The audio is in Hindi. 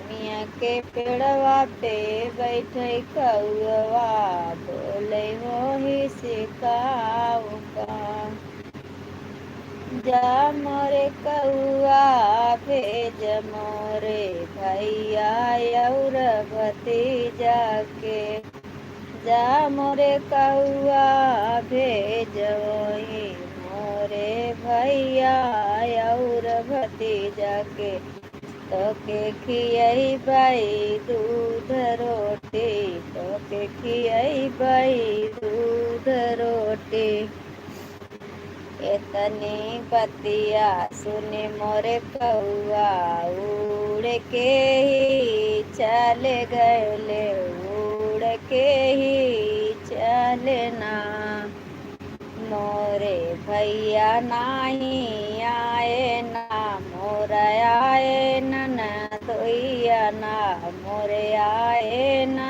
निमिया के पेड़वा पे बैठे कौआ बोले हो ही सिकाऊ का। जा मोरे कौआ भेज मोरे भैया और भतीजा के। जा मोरे कौआ भेज वही मोरे भैया और भतीजा के। तो के खियाई बाई दूध रोटी, तो के खियाई बाई दूध रोटी। एतनी बतिया सुने मोरे कौआ उड़ के ही चले गए, उड़ के ही चले ना। मोरे भैया नहीं आए ना, मोरे आए न धोइया ना, मोरे आए न